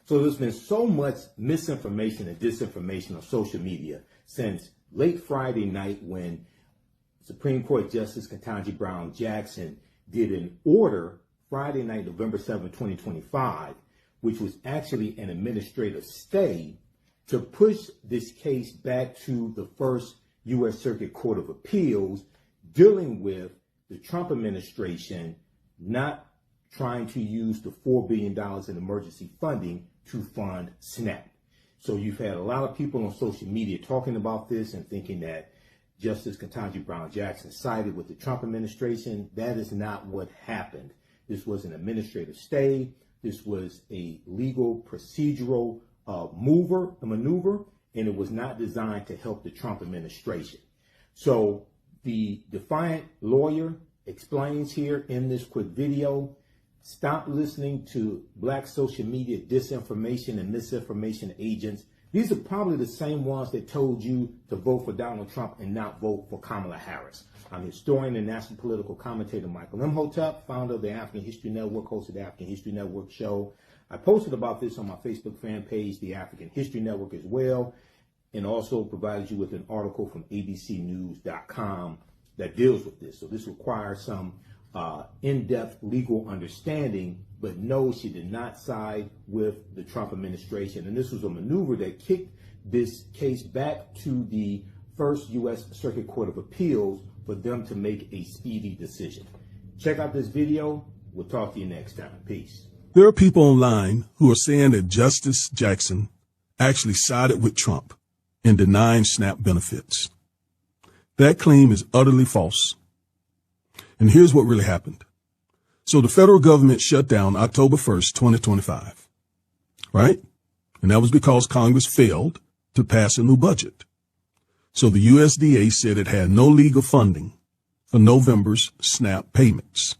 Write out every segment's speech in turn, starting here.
So there's been so much misinformation and disinformation on social media since late Friday night when Supreme Court Justice Ketanji Brown Jackson did an order Friday night, November 7, 2025, which was actually an administrative stay to push this case back to the First U.S. Circuit Court of Appeals, dealing with the Trump administration not trying to use the $4 billion in emergency funding to fund SNAP. So you've had a lot of people on social media talking about this and thinking that Justice Ketanji Brown Jackson sided with the Trump administration. That is not what happened. This was an administrative stay. This was a legal procedural maneuver, and it was not designed to help the Trump administration. So the defiant lawyer explains here in this quick video, stop listening to black social media disinformation and misinformation agents. These are probably the same ones that told you to vote for Donald Trump and not vote for Kamala Harris. I'm historian and national political commentator Michael Imhotep, founder of the African History Network, host of the African History Network show. I posted about this on my Facebook fan page, the African History Network, as well, and also provided you with an article from abcnews.com that deals with this. So this requires some in-depth legal understanding, but no, she did not side with the Trump administration. And this was a maneuver that kicked this case back to the First U.S. Circuit Court of Appeals for them to make a speedy decision. Check out this video. We'll talk to you next time. Peace. There are people online who are saying that Justice Jackson actually sided with Trump in denying SNAP benefits. That claim is utterly false. And here's what really happened. So the federal government shut down October 1st, 2025, right? And that was because Congress failed to pass a new budget. So the USDA said it had no legal funding for November's SNAP payments.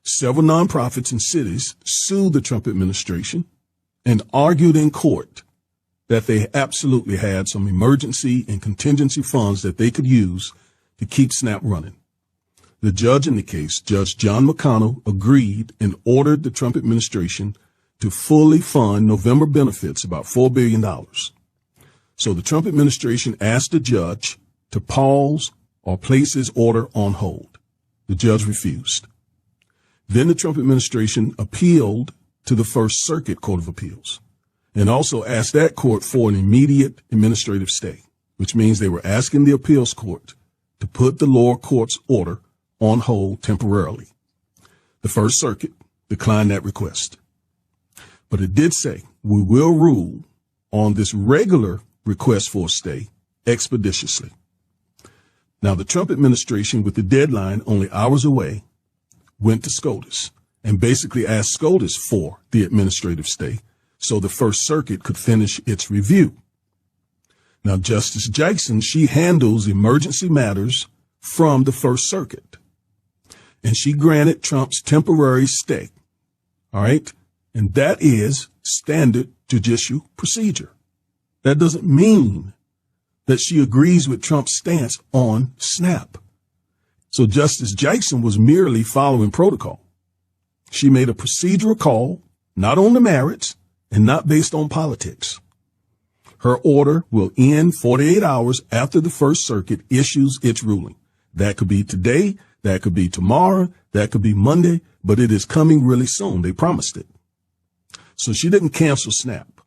Several nonprofits and cities sued the Trump administration and argued in court that they absolutely had some emergency and contingency funds that they could use to keep SNAP running. The judge in the case, Judge John McConnell, agreed and ordered the Trump administration to fully fund November benefits, about $4 billion. So the Trump administration asked the judge to pause or place his order on hold. The judge refused. Then the Trump administration appealed to the First Circuit Court of Appeals and also asked that court for an immediate administrative stay, which means they were asking the appeals court to put the lower court's order on hold temporarily. The First Circuit declined that request. But it did say, we will rule on this regular request for a stay expeditiously. Now, the Trump administration, with the deadline only hours away, went to SCOTUS and basically asked SCOTUS for the administrative stay so the First Circuit could finish its review. Now, Justice Jackson, she handles emergency matters from the First Circuit, and she granted Trump's temporary stay. All right. And that is standard judicial procedure. That doesn't mean that she agrees with Trump's stance on SNAP. So Justice Jackson was merely following protocol. She made a procedural call, not on the merits and not based on politics. Her order will end 48 hours after the First Circuit issues its ruling. That could be today, that could be tomorrow, that could be Monday, but it is coming really soon. They promised it. So she didn't cancel SNAP.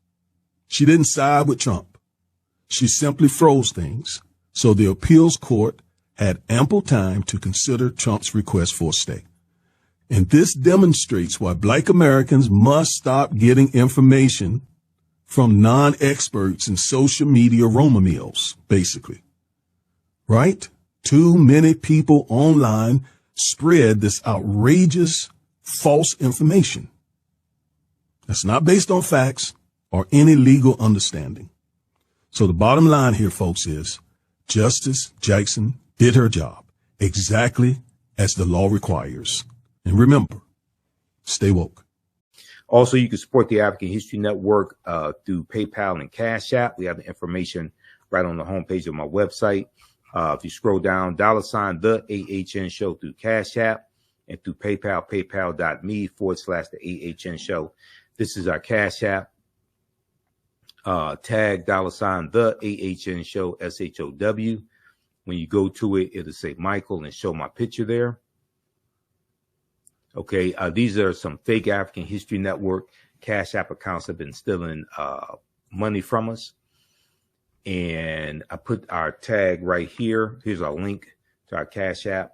She didn't side with Trump. She simply froze things. So the appeals court had ample time to consider Trump's request for a stay. And this demonstrates why Black Americans must stop getting information from non-experts in social media Roma meals, basically. Right? Too many people online spread this outrageous false information. That's not based on facts or any legal understanding. So the bottom line here, folks, is Justice Jackson did her job exactly as the law requires. And remember, stay woke. Also, you can support the African History Network through PayPal and Cash App. We have the information right on the homepage of my website. If you scroll down, $ the AHN show through Cash App and through PayPal, paypal.me/the AHN show. This is our Cash App. tag $ the AHN show, SHOW. When you go to it, it'll say Michael and show my picture there. Okay, these are some fake African History Network Cash App accounts that have been stealing money from us. And I put our tag right here. Here's our link to our Cash App,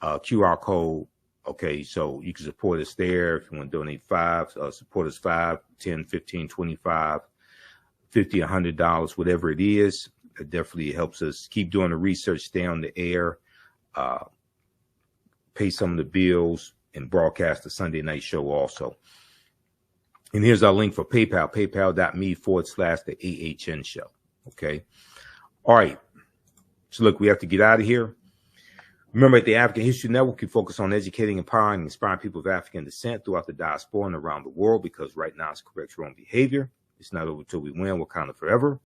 QR code. Okay, so you can support us there if you want to donate support us $5, $10, $15, $25, $50, $100, whatever it is. It definitely helps us keep doing the research, stay on the air, pay some of the bills, and broadcast the Sunday night show also. And here's our link for PayPal, paypal.me/the AHN show. Okay. All right. So look, we have to get out of here. Remember, at the African History Network, we focus on educating, empowering, and inspiring people of African descent throughout the diaspora and around the world, because right now it's correct wrong behavior. It's not over till we win. We're kind of forever.